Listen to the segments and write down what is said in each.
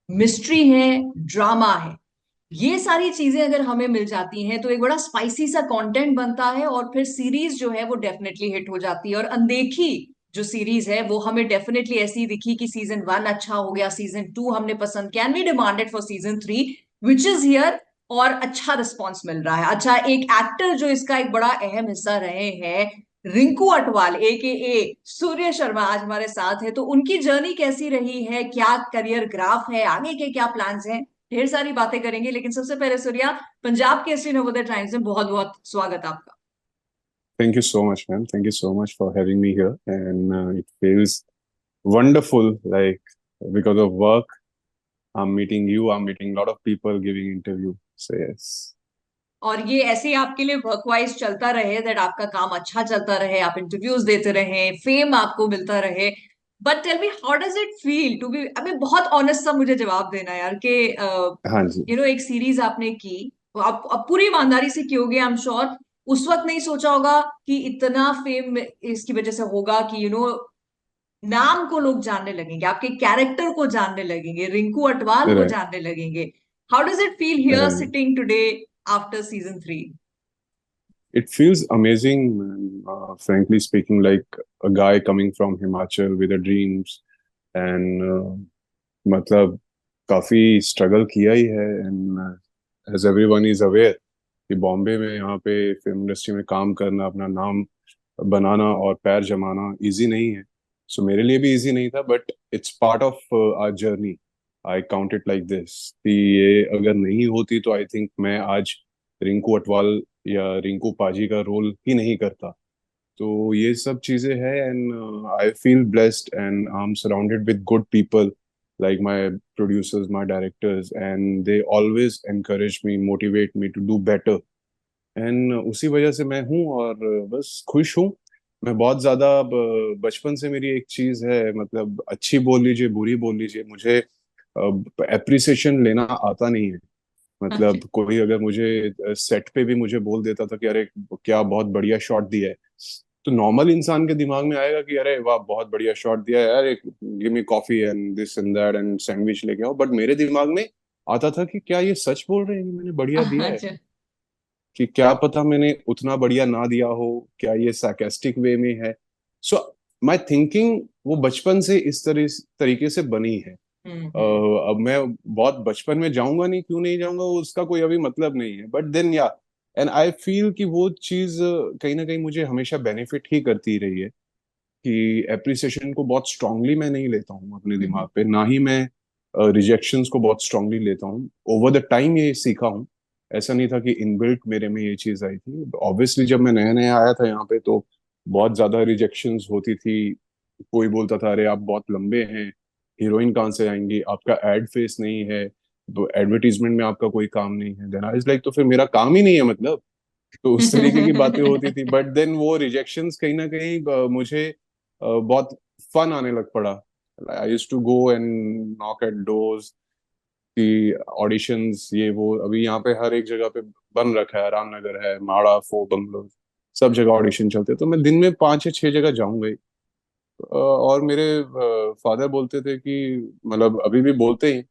Mystery है, drama है, ये सारी चीजें अगर हमें मिल जाती हैं तो एक बड़ा स्पाइसी सा कंटेंट बनता है और फिर सीरीज जो है वो डेफिनेटली हिट हो जाती है। और अनदेखी जो सीरीज है वो हमें डेफिनेटली ऐसी दिखी कि सीजन 1 अच्छा हो गया, सीजन 2 हमने पसंद किया, and we demanded for season 3 which is here. और अच्छा रिस्पॉन्स मिल रहा है। अच्छा, एक एक्टर जो इसका एक बड़ा अहम हिस्सा रहे हैं, रिंकू अटवाल ए के ए सूर्य शर्मा, आज हमारे साथ है। तो उनकी जर्नी कैसी रही है, क्या करियर ग्राफ है, आगे के क्या प्लान्स हैं, ढेर सारी बातें करेंगे। लेकिन सबसे पहले सूर्या, पंजाब केसरी नवोदय टाइम्स में बहुत बहुत स्वागत आपका। Thank you so much, ma'am. Thank you so much for having me here. And it feels wonderful, like because of work, I'm meeting you, I'm meeting a lot of people giving interview. So yes. और ये ऐसे ही आपके लिए work wise चलता रहे, that आपका काम अच्छा चलता रहे, आप इंटरव्यूज देते रहे, फेम आपको मिलता रहे। But tell me, how does it feel to be, अभी बहुत ऑनेस्ट सा मुझे जवाब देना यार, कि हाँ जी। एक सीरीज आपने की, तो आप अब पूरी ईमानदारी से की होगी, आई एम श्योर। उस वक्त नहीं सोचा होगा कि इतना फेम इसकी वजह से होगा कि नाम को लोग जानने लगेंगे, आपके कैरेक्टर को जानने लगेंगे, रिंकू अटवाल को Right. जानने लगेंगे। How does it feel here And sitting today after season 3? it feels amazing, man. Frankly speaking, like a guy coming from Himachal with a dreams and मतलब काफी स्ट्रगल किया ही है and as everyone is aware कि बॉम्बे में यहाँ पे film industry में काम करना, अपना नाम बनाना और पैर जमाना इजी नहीं है। सो मेरे लिए भी इजी नहीं था, but it's part of our journey. I count it like this कि ये अगर नहीं होती तो आई थिंक मैं आज रिंकू अटवाल या रिंकू पाजी का रोल ही नहीं करता। तो ये सब चीजें हैं and I feel blessed and I am surrounded with good people like my producers, my directors, and they always encourage me, motivate me to do better. And उसी वजह से मैं हूँ और बस खुश हूँ। मैं बहुत ज्यादा बचपन से मेरी एक चीज है, मतलब अच्छी बोल लीजिए बुरी बोल लीजिए, मुझे एप्रिसिएशन लेना आता नहीं है। मतलब कोई अगर मुझे सेट पे भी मुझे बोल देता था कि अरे क्या बहुत बढ़िया शॉट दिया है, तो नॉर्मल इंसान के दिमाग में आएगा कि अरे वाह बहुत बढ़िया शॉट दिया है यार, एक give me coffee and this and that and sandwich लेके आओ। बट मेरे दिमाग में आता था कि क्या ये सच बोल रहे हैं कि मैंने बढ़िया दिया है, अच्छा। कि क्या पता मैंने उतना बढ़िया ना दिया हो, क्या ये sarcastic वे में है। सो माय थिंकिंग वो बचपन से इस तरीके से बनी है। हम्म। अब मैं बहुत बचपन में जाऊंगा नहीं, क्यों नहीं जाऊंगा उसका कोई अभी मतलब नहीं है, बट देन या एंड आई फील कि वो चीज कहीं ना कहीं मुझे हमेशा बेनिफिट ही करती रही है। कि एप्रिसिएशन को बहुत स्ट्रांगली मैं नहीं लेता हूँ अपने हम्म। दिमाग पे, ना ही मैं रिजेक्शंस को बहुत स्ट्रांगली लेता हूँ। ओवर द टाइम ये सीखा हूँ। ऐसा नहीं था कि इनबिल्ट मेरे में ये चीज आई थी। ऑब्वियसली जब मैं नया नया आया था यहाँ पे तो बहुत ज्यादा रिजेक्शंस होती थी। कोई बोलता था अरे आप बहुत लंबे हैं, हीरोइन कहाँ से आएंगी, आपका एड फेस नहीं है, तो एडवर्टीजमेंट में आपका कोई काम नहीं है। देन आई वाज लाइक तो फिर मेरा काम ही नहीं है मतलब। तो उस तरीके की बातें होती थी, बट देन वो रिजेक्शंस कहीं ना कहीं मुझे बहुत फन आने लग पड़ा। I used to go and knock at doors की ऑडिशंस, ये वो अभी यहाँ पे हर एक जगह पे बन रखा है, रामनगर है, माड़ा, फोर्ट बंगलो, सब जगह ऑडिशन चलते हैं। तो मैं दिन में 5 या 6 जगह जाऊंगा ही। और मेरे फादर बोलते थे कि मतलब अभी भी बोलते हैं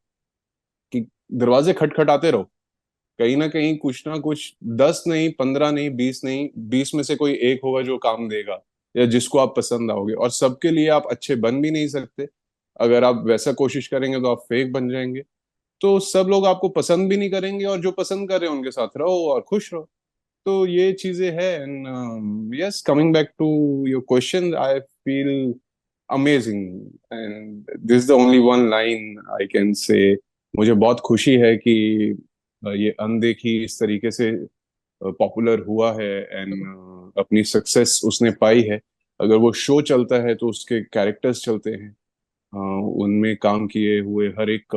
कि दरवाजे खटखटाते रहो, कहीं ना कुछ 10 नहीं, 15 नहीं, 20 नहीं, 20 में से कोई एक होगा जो काम देगा या जिसको आप पसंद आओगे। और सबके लिए आप अच्छे बन भी नहीं सकते। अगर आप वैसा कोशिश करेंगे तो आप फेक बन जाएंगे। तो सब लोग आपको पसंद भी नहीं करेंगे, और जो पसंद कर रहे हैं उनके साथ रहो और खुश रहो। तो ये चीजें हैं। And yes, coming back to your question, I feel amazing and this is the only one line I can say. मुझे बहुत खुशी है कि ये अनदेखी इस तरीके से पॉपुलर हुआ है एंड अपनी सक्सेस उसने पाई है। अगर वो शो चलता है तो उसके कैरेक्टर्स चलते हैं। उनमें काम किए हुए हर एक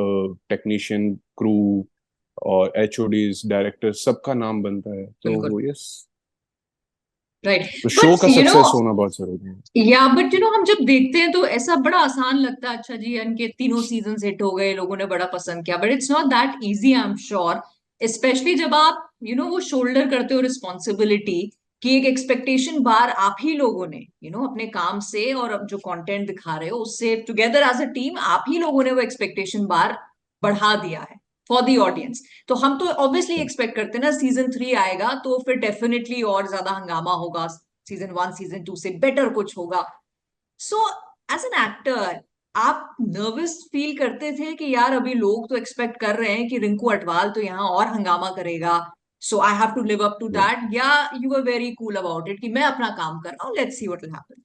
टेक्नीशियन, क्रू और एचओडीज, डायरेक्टर, सबका नाम बनता है। बिल्कुल। तो यस, राइट। तो शो बट का सक्सेस होना बहुत जरूरी है। या बट हम जब देखते हैं तो ऐसा बड़ा आसान लगता है, अच्छा जी इनके तीनों सीजन हिट हो गए, लोगों ने बड़ा पसंद किया, but it's not that easy, I am sure. Specially जब आप वो शोल्डर करते हो रिस्पॉन्सिबिलिटी, कि एक एक्सपेक्टेशन बार आप ही लोगों ने अपने काम से और अब जो कंटेंट दिखा रहे हो उससे टुगेदर एज अ टीम, आप ही लोगों ने वो एक्सपेक्टेशन बार बढ़ा दिया है फॉर द ऑडियंस। तो हम तो ऑब्वियसली एक्सपेक्ट करते हैं ना सीजन 3 आएगा तो फिर डेफिनेटली और ज्यादा हंगामा होगा, सीजन 1 सीजन 2 से बेटर कुछ होगा। सो एज एन एक्टर आप नर्वस फील करते थे कि यार अभी लोग तो एक्सपेक्ट कर रहे हैं कि रिंकू अटवाल तो यहाँ और हंगामा करेगा, so I have to live up to that, या you are very cool about it कि मैं अपना काम कर रहा हूँ, let's see what will happen?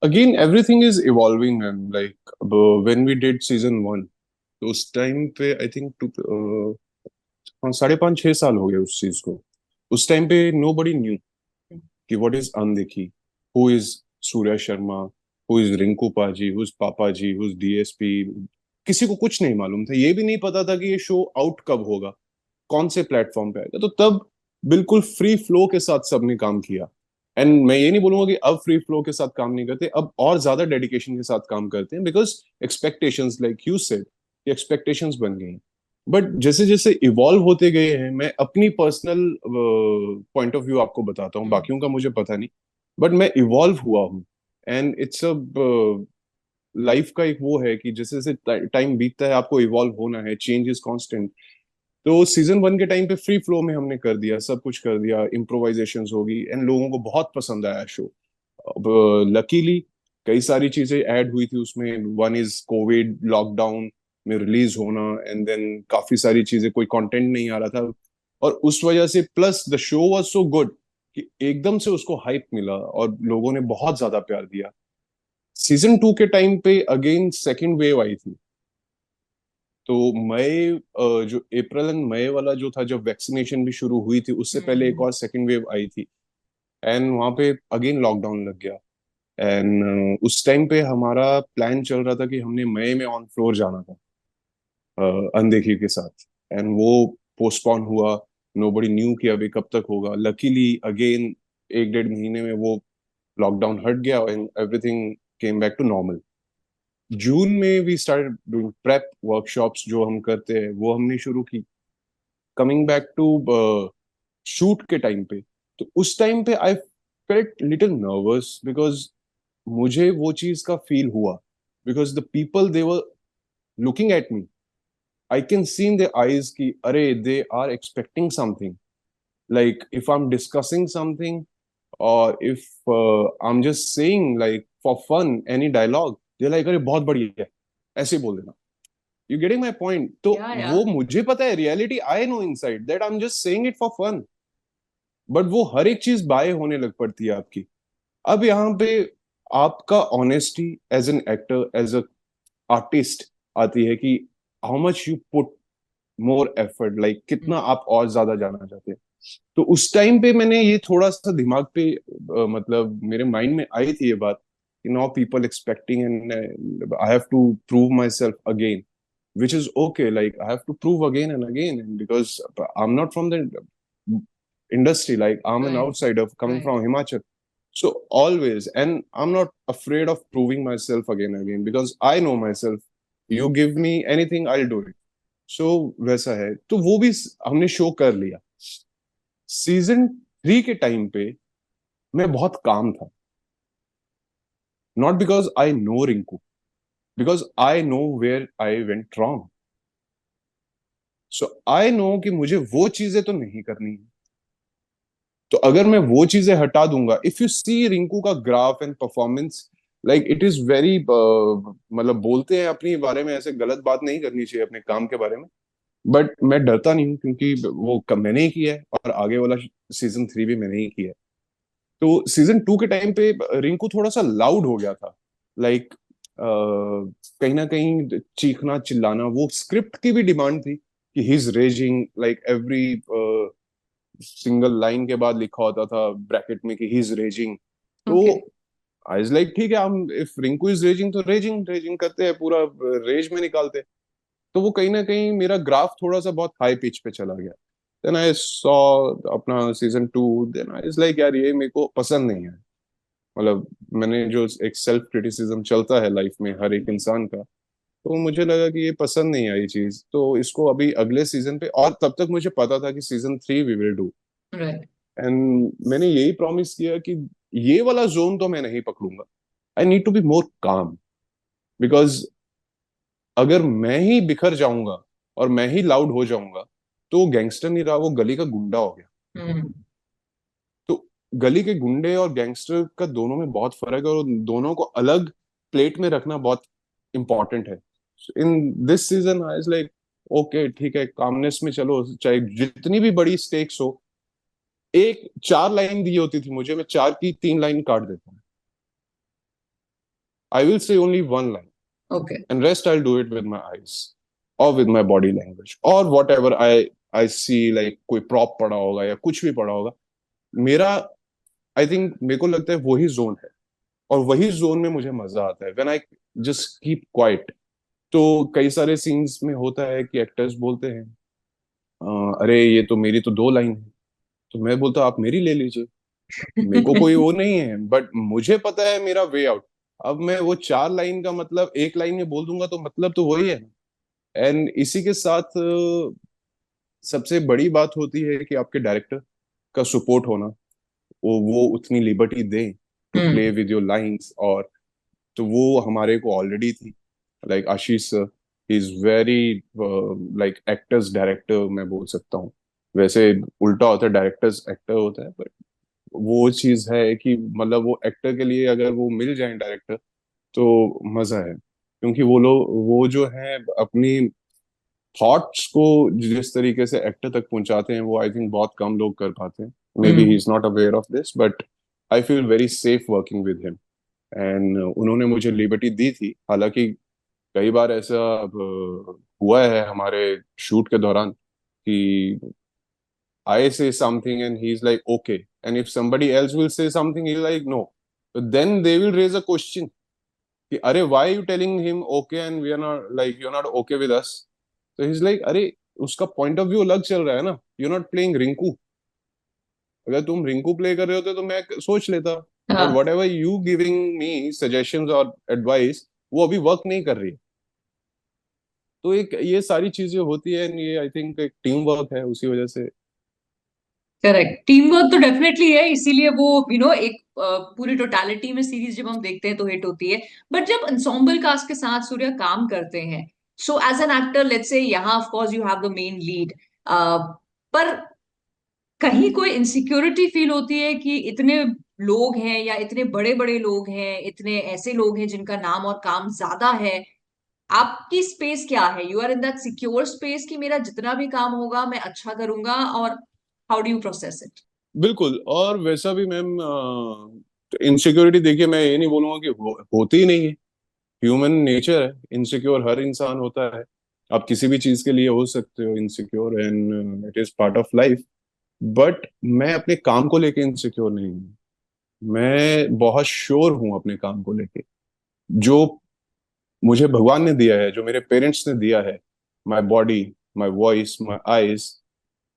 again everything is evolving and like when we did season 1 तो उस टाइम पे आई थिंक 5.5 6 साल हो गए उस चीज को। उस टाइम पे नो बडी न्यू कि व्हाट इज अनदेखी, who is Surya Sharma, who is Rinku पाजी, हु इज पापा जी, हु इज डीएसपी। किसी को कुछ नहीं मालूम था, ये भी नहीं पता था कि ये शो आउट कब होगा, कौन से प्लेटफॉर्म पे आएगा। तो तब बिल्कुल फ्री फ्लो के साथ सबने काम किया। एंड मैं ये नहीं बोलूंगा कि अब फ्री फ्लो के साथ काम नहीं करते, अब और ज्यादा डेडिकेशन के साथ काम करते हैं because expectations like you said, expectations बन गई हैं। बट जैसे जैसे इवॉल्व होते गए हैं, मैं अपनी पर्सनल पॉइंट ऑफ व्यू आपको बताता हूँ, बाकियों का मुझे पता नहीं, बट मैं इवॉल्व हुआ हूँ। एंड इट्स अ लाइफ का एक वो है कि जैसे जैसे टाइम बीतता है आपको इवॉल्व होना है, चेंज इज कांस्टेंट। तो सीजन 1 के टाइम पे फ्री फ्लो में हमने कर दिया, सब कुछ कर दिया, इम्प्रोवाइजेशंस होगी एंड लोगों को बहुत पसंद आया शो। अब लकीली कई सारी चीजें ऐड हुई थी उसमें। वन इज कोविड लॉकडाउन में रिलीज होना, एंड देन काफी सारी चीजें, कोई कंटेंट नहीं आ रहा था, और उस वजह से plus the show was so good कि एकदम से उसको हाइप मिला और लोगों ने बहुत ज्यादा प्यार दिया। सीजन 2 के टाइम पे अगेन सेकेंड वेव आई थी। तो मई जो अप्रैल एंड मई वाला जो था, जब वैक्सीनेशन भी शुरू हुई थी, उससे पहले एक और सेकेंड वेव आई थी। एंड वहां पे अगेन लॉकडाउन लग गया। एंड उस टाइम पे हमारा प्लान चल रहा था कि हमने मई में ऑन फ्लोर जाना था अनदेखी के साथ, एंड वो पोस्टपोन हुआ। नोबडी न्यू कि अभी कब तक होगा। लकीली अगेन 1 1.5 महीने में वो लॉकडाउन हट गया and everything came back to normal. June में we start doing prep workshops, जो हम करते हैं वो हमने शुरू की। कमिंग बैक टू शूट के टाइम पे, तो उस टाइम पे I felt little nervous because मुझे वो चीज का फील हुआ, because the people they were looking at me, I can see in their eyes कि अरे they are expecting something, like if I'm discussing something or if I'm just saying like for fun any dialogue, they're like अरे बहुत बढ़िया है, ऐसे बोल देना। You getting my point? तो या वो मुझे पता है, reality I know inside that I am just saying it for fun, but वो हर एक चीज बाय होने लग पड़ती है आपकी। अब यहाँ पे आपका honesty as an actor, as a artist आती है कि how much you put more effort, like कितना आप और ज्यादा जाना चाहते हैं। तो उस टाइम पे मैंने ये थोड़ा सा दिमाग पे मतलब मेरे माइंड में आई थी ये बात कि now people expecting and I have to prove myself again, which is okay, like I have to prove again and again, and because I'm not from the industry, like I'm an right outsider coming right from Himachal. So always, and I'm not afraid of proving myself again and again because I know myself. You give me anything, I'll do it. So वैसा है, तो वो भी हमने show कर लिया। Season 3 के time पे मैं बहुत काम था, not because I know Rinku, because I know where I went wrong. So I know कि मुझे वो चीजें तो नहीं करनी है। तो अगर मैं वो चीजें हटा दूंगा, इफ यू सी रिंकू का graph and performance, like it is very, मतलब बोलते हैं अपनी बारे में ऐसे गलत बात नहीं करनी चाहिए अपने काम के बारे में, बट मैं डरता नहीं हूँ क्योंकि वो मैंने ही किया है और आगे वाला सीजन 3 भी मैंने ही किया है। तो सीजन 2 के टाइम पे रिंकू थोड़ा सा लाउड हो गया था, लाइक कहीं ना कहीं चीखना चिल्लाना, वो स्क्रिप्ट की भी डिमांड थी कि he is raising, like every single line के बाद लिखा होता था ब्रैकेट में कि ही इज रेजिंग। तो ओके आई इज लाइक ठीक है, हम इफ रिंकू इज रेजिंग तो रेजिंग रेजिंग करते हैं, पूरा रेज में निकालते हैं। तो वो कहीं ना कहीं मेरा ग्राफ थोड़ा सा बहुत हाई पिच पे चला गया। देन आई सॉ अपना season 2, then I is like यार ये मेरे को पसंद नहीं है। मतलब मैंने जो एक सेल्फ क्रिटिसिज्म चलता है लाइफ में हर एक इंसान का, तो मुझे लगा कि ये पसंद नहीं आई चीज, तो इसको अभी अगले सीजन पे, और तब तक मुझे पता था कि season 3 we will do. Right and मैंने यही प्रॉमिस किया कि ये वाला जोन तो मैं नहीं पकड़ूंगा। I need to be more calm, because अगर मैं ही बिखर जाऊंगा और मैं ही लाउड हो जाऊंगा तो वो गैंगस्टर नहीं रहा, वो गली का गुंडा हो गया। हम्म। तो गली के गुंडे और गैंगस्टर का दोनों में बहुत फर्क है, और दोनों को अलग प्लेट में रखना बहुत इंपॉर्टेंट है। In this season I was like okay ठीक है, कामनेस में चलो, चाहे जितनी भी बड़ी स्टेक्स हो। एक 4 लाइन दी होती थी मुझे, मैं 4 की 3 लाइन काट देता हूँ। I will say only 1 line okay. and rest I'll do it with my eyes or with my body language or whatever I see, like कोई prop पड़ा होगा या कुछ भी पड़ा होगा। मेरा आई थिंक मेरे को लगता है वही जोन है, और वही जोन में मुझे मजा आता है when I just keep quiet. तो कई सारे सीन्स में होता है कि एक्टर्स बोलते हैं अरे ये तो मेरी तो 2 लाइन है, तो मैं बोलता आप मेरी ले लीजिए, मेरे को कोई वो नहीं है, बट मुझे पता है मेरा वे आउट। अब मैं वो 4 लाइन का मतलब 1 लाइन में बोल दूंगा तो मतलब तो वही है। एंड इसी के साथ सबसे बड़ी बात होती है कि आपके डायरेक्टर का सपोर्ट होना, वो उतनी लिबर्टी दे to play hmm. With your lines. और तो वो हमारे को ऑलरेडी थी, like Ashish sir, he is very like actors director मैं बोल सकता हूँ। वैसे उल्टा होता है, डायरेक्टर्स एक्टर होता है, बट वो चीज है कि मतलब वो एक्टर के लिए अगर वो मिल जाए डायरेक्टर तो मजा है, क्योंकि वो लोग वो जो है अपनी थॉट्स को जिस तरीके से एक्टर तक पहुंचाते हैं वो आई थिंक बहुत कम लोग कर पाते हैं। May be he hmm. Is not aware of this, but I feel very safe working with him. And उन्होंने मुझे लिबर्टी दी थी, हालांकि कई बार ऐसा हुआ है हमारे शूट के दौरान कि I say something and he is like okay, and if somebody else will say something he's like no, then they will raise a question कि अरे why are you telling him okay and we are not, like you're not okay with us। तो he's like अरे उसका point of view अलग चल रहा है ना, यू नॉट प्लेइंग रिंकू। अगर तुम रिंकू प्ले कर रहे होते तो मैं सोच लेता, बट हाँ। What ever you giving me suggestions और एडवाइस वो अभी वर्क नहीं कर रही है। तो एक ये सारी चीजें होती है and ये आई थिंक एक टीम वर्क है उसी वजह से। करेक्ट, टीम वर्क तो डेफिनेटली है, इसीलिए वो एक पूरी टोटालिटी में सीरीज जब हम देखते हैं तो हिट होती है। बट जब ensemble कास्ट के साथ सूर्य काम करते हैं, so as an actor let's say यहाँ of course you have the main lead, पर कहीं कोई इनसिक्योरिटी फील होती है कि इतने लोग हैं या इतने बड़े बड़े लोग हैं, इतने ऐसे लोग हैं जिनका नाम और काम ज्यादा है, आपकी स्पेस क्या है? You are in that secure space कि मेरा जितना भी काम होगा मैं अच्छा करूंगा, और how do you process it? बिल्कुल, और वैसा भी मैम इनसिक्योरिटी देखिए मैं ये नहीं बोलूंगा कि होती ही नहीं है। ह्यूमन नेचर है, इनसिक्योर हर इंसान होता है। आप किसी भी चीज के लिए हो सकते हो insecure, and it is part of life. But मैं अपने काम को लेके इनसिक्योर नहीं हूँ। मैं बहुत श्योर हूँ अपने काम को लेके। जो मुझे भगवान ने दिया है, जो मेरे पेरेंट्स ने दिया है, my body, my voice, my eyes,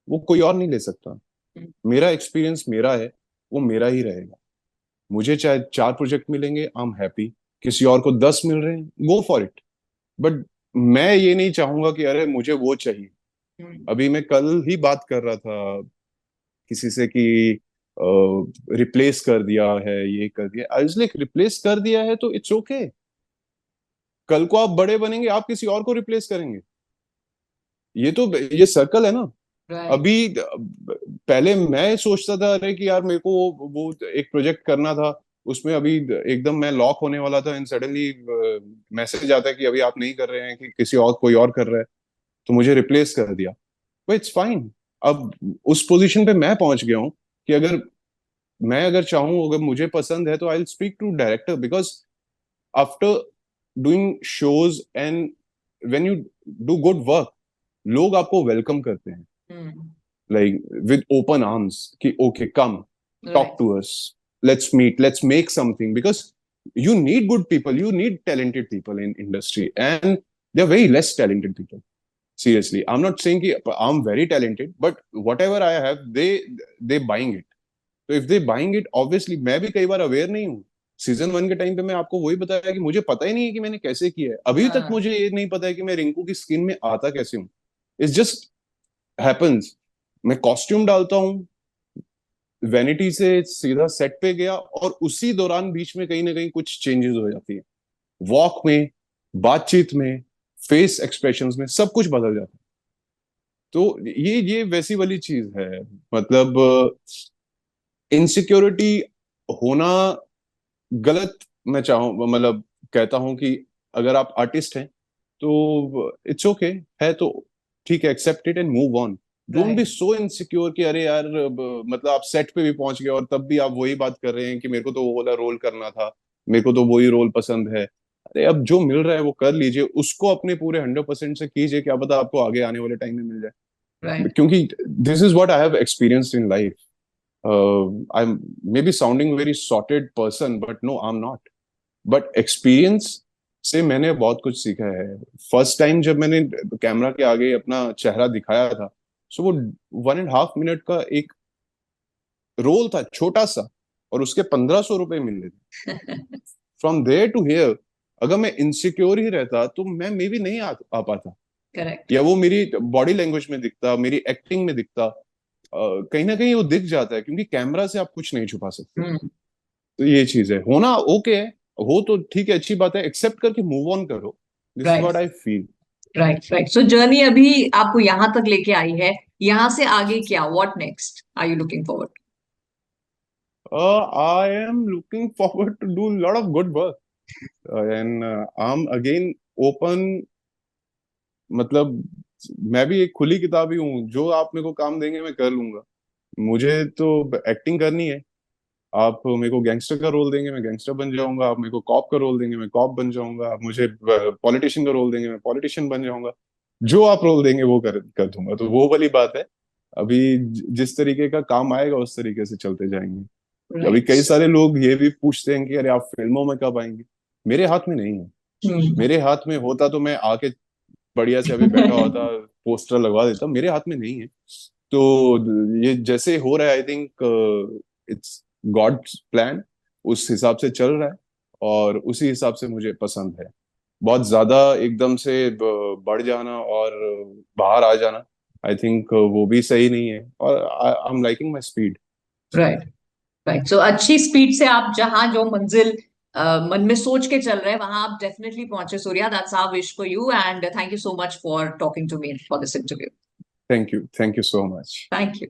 वो कोई और नहीं ले सकता। मेरा एक्सपीरियंस मेरा है, वो मेरा ही रहेगा। मुझे चाहे 4 प्रोजेक्ट मिलेंगे, आई एम हैप्पी। किसी और को 10 मिल रहे हैं, गो फॉर इट। बट मैं ये नहीं चाहूंगा कि अरे मुझे वो चाहिए। अभी मैं कल ही बात कर रहा था किसी से कि रिप्लेस कर दिया है, ये कर दिया। आई वाज लाइक रिप्लेस कर दिया है तो इट्स ओके। कल को आप बड़े बनेंगे, आप किसी और को रिप्लेस करेंगे। ये तो ये सर्कल है ना। राइट। अभी पहले मैं सोचता था अरे कि यार मेरे को वो एक प्रोजेक्ट करना था, उसमें अभी एकदम मैं लॉक होने वाला था, एंड सडनली मैसेज आता है कि अभी आप नहीं कर रहे हैं, कि किसी और कोई और कर रहा है, तो मुझे रिप्लेस कर दिया। But it's fine. अब उस पोजीशन पे मैं पहुंच गया हूँ कि अगर मैं अगर चाहूँ, अगर मुझे पसंद है तो I will speak to director, because after doing shows and when you do good work, लोग आपको वेलकम करते हैं, like with open arms ki okay come talk right. to us, let's meet, let's make something, because you need good people, you need talented people in industry, and they're very less talented people. Seriously, I'm not saying ki I'm very talented, but whatever I have, they buying it. तो if they buying it, obviously मैं भी कई बार aware नहीं हूँ। Season 1 के time पे मैं आपको वही बताया कि मुझे पता ही नहीं है कि मैंने कैसे किया है, अभी तक हाँ। मुझे ये नहीं पता है कि मैं रिंकू की स्किन में आता कैसे हूँ। It's just happens. मैं कॉस्ट्यूम डालता हूँ, वैनिटी से सीधा सेट पे गया, और उसी दौरान बीच में कहीं ना कहीं कुछ चेंजेस हो जाती है, वॉक में, बातचीत में, फेस एक्सप्रेशंस में सब कुछ बदल जाता है। तो ये वैसी वाली चीज है। मतलब इनसिक्योरिटी होना गलत, मैं चाहूँ मतलब कहता हूँ कि अगर आप आर्टिस्ट हैं तो इट्स ओके है तो ठीक है, accept it and move on. Don't be right. So insecure कि अरे यार मतलब आप सेट पे भी पहुंच गए और तब भी आप वही बात कर रहे हैं कि मेरे को तो वो वाला रोल करना था, मेरे को तो वही रोल पसंद है। अरे अब जो मिल रहा है वो कर लीजिए, उसको अपने पूरे 100% से कीजिए, क्या पता आपको आगे आने वाले टाइम में मिल जाए। राइट। क्योंकि this is what I have experienced in life. I may be sounding very sorted person but no I am not. But experience से मैंने बहुत कुछ सीखा है। फर्स्ट टाइम जब मैंने कैमरा के आगे अपना चेहरा दिखाया था, सो वो 1.5 मिनट का एक रोल था छोटा सा, और उसके 1500 रुपये मिल रहे थे। फ्रॉम देयर टू हेयर, अगर मैं इनसिक्योर ही रहता तो मैं मे बी नहीं आ पाता, करेक्ट। या वो मेरी बॉडी लैंग्वेज में दिखता, मेरी एक्टिंग में दिखता। कहीं ना कहीं वो दिख जाता है, क्योंकि कैमरा से आप कुछ नहीं छुपा सकते। हम्म। तो ये चीज है, होना ओके है, हो तो ठीक है, अच्छी बात है, एक्सेप्ट करके मूव ऑन करो। This is right. What I feel. Right. Right. So journey अभी आपको यहां तक लेके आई है, यहां से आगे क्या, what next are you looking forward? I am looking forward to do lot of good work, and I am again open. मतलब मैं भी एक खुली किताब ही हूँ, जो आप मेरे को काम देंगे मैं कर लूंगा। मुझे तो एक्टिंग करनी है। आप मेरे को गैंगस्टर का रोल देंगे मैं गैंगस्टर बन जाऊंगा, आप मेरे को कॉप का रोल देंगे मैं कॉप बन जाऊंगा, आप मुझे पॉलिटिशियन का रोल देंगे मैं पॉलिटिशियन बन जाऊंगा। जो आप रोल देंगे वो कर दूंगा। तो वो वाली बात है। अभी जिस तरीके का काम आएगा उस तरीके से चलते जाएंगे। अभी राइट। कई सारे लोग ये भी पूछते हैं कि अरे आप फिल्मों में कब आएंगे। मेरे हाथ में नहीं है। हम्म। मेरे हाथ में होता तो मैं आके बढ़िया से अभी बैठा होता, पोस्टर लगवा देता। मेरे हाथ में नहीं है। तो ये जैसे हो रहा है, I think it's God's plan, उस हिसाब से चल रहा है, और उसी हिसाब से मुझे पसंद है। बहुत ज्यादा एकदम से बढ़ जाना और बाहर आ जाना, आई थिंक वो भी सही नहीं है, और I am liking my speed. Right. Right. So अच्छी स्पीड से आप जहां जो मंजिल मन में सोच के चल रहे हैं वहां आप डेफिनेटली पहुंचे Surya. That's our wish for you and thank you so much for talking to me for this interview. Thank you so much. Thank you.